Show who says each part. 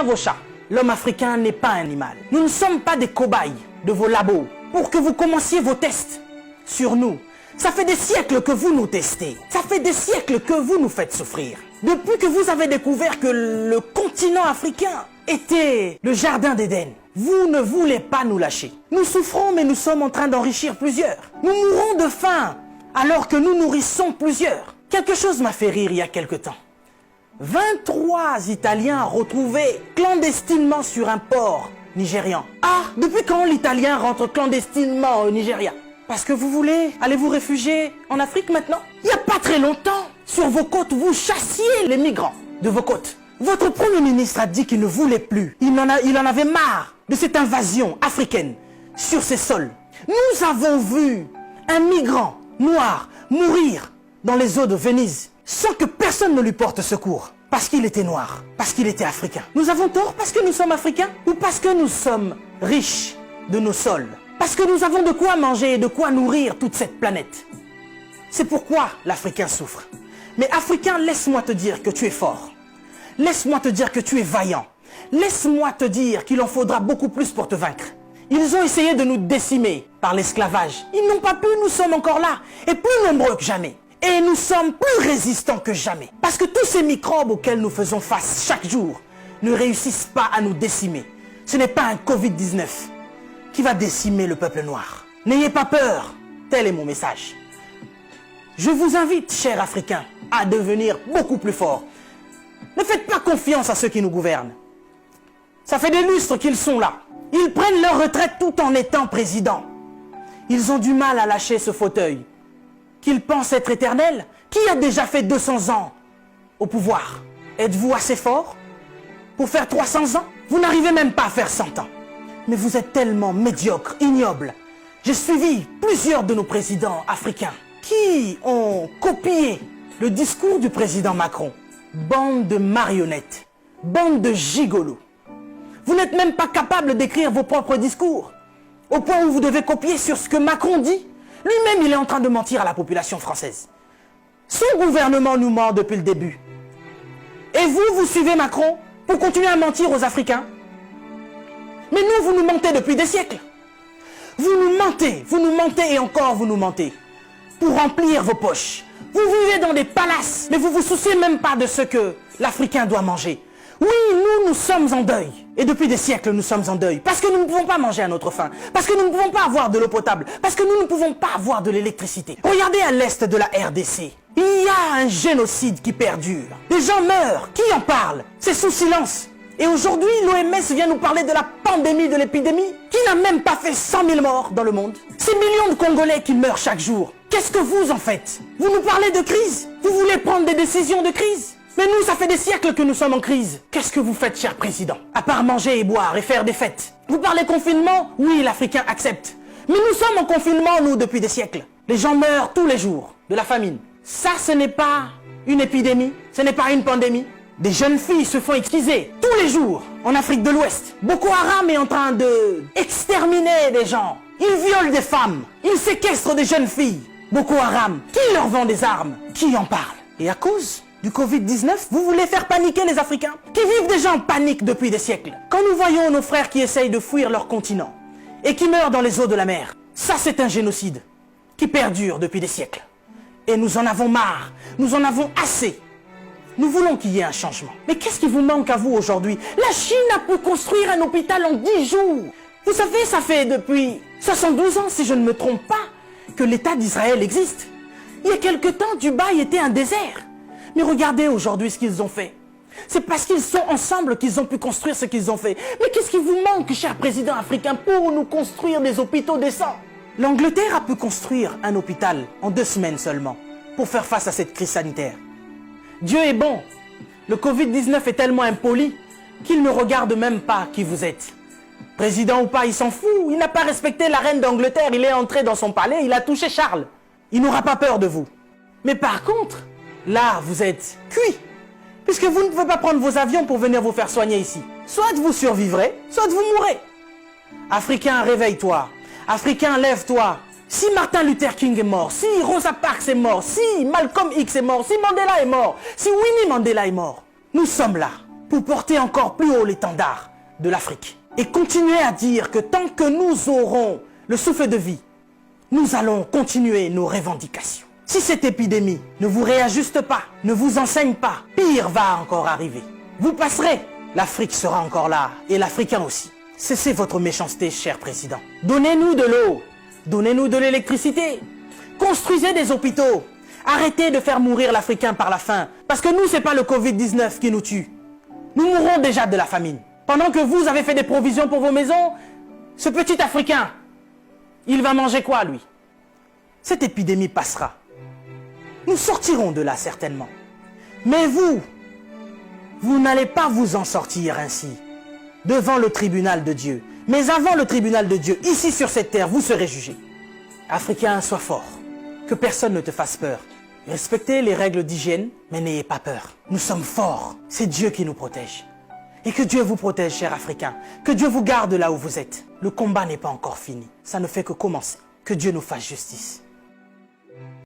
Speaker 1: Vos chats. L'homme africain n'est pas un animal. Nous ne sommes pas des cobayes de vos labos pour que vous commenciez vos tests sur nous. Ça fait des siècles que vous nous testez. Ça fait des siècles que vous nous faites souffrir. Depuis que vous avez découvert que le continent africain était le jardin d'Éden, vous ne voulez pas nous lâcher. Nous souffrons, mais nous sommes en train d'enrichir plusieurs. Nous mourrons de faim alors que nous nourrissons plusieurs. Quelque chose m'a fait rire il y a quelque temps. 23 Italiens retrouvés clandestinement sur un port nigérian. Ah, depuis quand l'Italien rentre clandestinement au Nigeria? Parce que vous voulez aller vous réfugier en Afrique maintenant? Il n'y a pas très longtemps, sur vos côtes, vous chassiez les migrants de vos côtes. Votre Premier ministre a dit qu'il ne voulait plus. Il en avait marre de cette invasion africaine sur ses sols. Nous avons vu un migrant noir mourir dans les eaux de Venise sans que personne ne lui porte secours. Parce qu'il était noir, parce qu'il était africain. Nous avons tort parce que nous sommes africains ou parce que nous sommes riches de nos sols? Parce que nous avons de quoi manger et de quoi nourrir toute cette planète. C'est pourquoi l'Africain souffre. Mais Africain, laisse-moi te dire que tu es fort. Laisse-moi te dire que tu es vaillant. Laisse-moi te dire qu'il en faudra beaucoup plus pour te vaincre. Ils ont essayé de nous décimer par l'esclavage. Ils n'ont pas pu, nous sommes encore là, et plus nombreux que jamais. Et nous sommes plus résistants que jamais. Parce que tous ces microbes auxquels nous faisons face chaque jour ne réussissent pas à nous décimer. Ce n'est pas un Covid-19 qui va décimer le peuple noir. N'ayez pas peur, tel est mon message. Je vous invite, chers Africains, à devenir beaucoup plus forts. Ne faites pas confiance à ceux qui nous gouvernent. Ça fait des lustres qu'ils sont là. Ils prennent leur retraite tout en étant présidents. Ils ont du mal à lâcher ce fauteuil qu'ils pensent être éternel. Qui a déjà fait 200 ans au pouvoir? Êtes-vous assez fort pour faire 300 ans? Vous n'arrivez même pas à faire 100 ans. Mais vous êtes tellement médiocre, ignoble. J'ai suivi plusieurs de nos présidents africains qui ont copié le discours du président Macron. Bande de marionnettes, bande de gigolos. Vous n'êtes même pas capable d'écrire vos propres discours, au point où vous devez copier sur ce que Macron dit. Lui-même, il est en train de mentir à la population française. Son gouvernement nous ment depuis le début. Et vous, vous suivez Macron pour continuer à mentir aux Africains? Mais nous, vous nous mentez depuis des siècles. Vous nous mentez et encore vous nous mentez. Pour remplir vos poches. Vous vivez dans des palaces, mais vous ne vous souciez même pas de ce que l'Africain doit manger. Oui, nous sommes en deuil. Et depuis des siècles, nous sommes en deuil. Parce que nous ne pouvons pas manger à notre faim. Parce que nous ne pouvons pas avoir de l'eau potable. Parce que nous ne pouvons pas avoir de l'électricité. Regardez à l'est de la RDC. Il y a un génocide qui perdure. Des gens meurent. Qui en parle? C'est sous silence. Et aujourd'hui, l'OMS vient nous parler de la pandémie, de l'épidémie, qui n'a même pas fait 100 000 morts dans le monde. Ces millions de Congolais qui meurent chaque jour. Qu'est-ce que vous en faites? Vous nous parlez de crise? Vous voulez prendre des décisions de crise? Mais nous, ça fait des siècles que nous sommes en crise. Qu'est-ce que vous faites, cher président? À part manger et boire et faire des fêtes. Vous parlez confinement? Oui, l'Africain accepte. Mais nous sommes en confinement, nous, depuis des siècles. Les gens meurent tous les jours de la famine. Ça, ce n'est pas une épidémie. Ce n'est pas une pandémie. Des jeunes filles se font exquiser tous les jours en Afrique de l'Ouest. Boko Haram est en train de exterminer des gens. Ils violent des femmes. Ils séquestrent des jeunes filles. Boko Haram, qui leur vend des armes? Qui en parle? Et à cause du Covid-19, vous voulez faire paniquer les Africains qui vivent déjà en panique depuis des siècles. Quand nous voyons nos frères qui essayent de fuir leur continent et qui meurent dans les eaux de la mer, ça c'est un génocide qui perdure depuis des siècles. Et nous en avons marre, nous en avons assez. Nous voulons qu'il y ait un changement. Mais qu'est-ce qui vous manque à vous aujourd'hui? La Chine a pu construire un hôpital en 10 jours. Vous savez, ça fait depuis 72 ans, si je ne me trompe pas, que l'État d'Israël existe. Il y a quelque temps, Dubaï était un désert. Mais regardez aujourd'hui ce qu'ils ont fait. C'est parce qu'ils sont ensemble qu'ils ont pu construire ce qu'ils ont fait. Mais qu'est-ce qui vous manque, cher président africain, pour nous construire des hôpitaux décents? L'Angleterre a pu construire un hôpital en 2 semaines seulement pour faire face à cette crise sanitaire. Dieu est bon. Le Covid-19 est tellement impoli qu'il ne regarde même pas qui vous êtes. Président ou pas, il s'en fout. Il n'a pas respecté la reine d'Angleterre. Il est entré dans son palais, il a touché Charles. Il n'aura pas peur de vous. Mais par contre, là, vous êtes cuit. Puisque vous ne pouvez pas prendre vos avions pour venir vous faire soigner ici. Soit vous survivrez, soit vous mourrez. Africain, réveille-toi. Africain, lève-toi. Si Martin Luther King est mort, si Rosa Parks est mort, si Malcolm X est mort, si Mandela est mort, si Winnie Mandela est mort, nous sommes là pour porter encore plus haut l'étendard de l'Afrique. Et continuer à dire que tant que nous aurons le souffle de vie, nous allons continuer nos revendications. Si cette épidémie ne vous réajuste pas, ne vous enseigne pas, pire va encore arriver. Vous passerez, l'Afrique sera encore là, et l'Africain aussi. Cessez votre méchanceté, cher président. Donnez-nous de l'eau, donnez-nous de l'électricité, construisez des hôpitaux, arrêtez de faire mourir l'Africain par la faim, parce que nous, c'est pas le Covid-19 qui nous tue. Nous mourrons déjà de la famine. Pendant que vous avez fait des provisions pour vos maisons, ce petit Africain, il va manger quoi, lui? Cette épidémie passera. Nous sortirons de là, certainement. Mais vous n'allez pas vous en sortir ainsi, devant le tribunal de Dieu. Mais avant le tribunal de Dieu, ici sur cette terre, vous serez jugés. Africain, sois fort. Que personne ne te fasse peur. Respectez les règles d'hygiène, mais n'ayez pas peur. Nous sommes forts. C'est Dieu qui nous protège. Et que Dieu vous protège, chers Africains. Que Dieu vous garde là où vous êtes. Le combat n'est pas encore fini. Ça ne fait que commencer. Que Dieu nous fasse justice.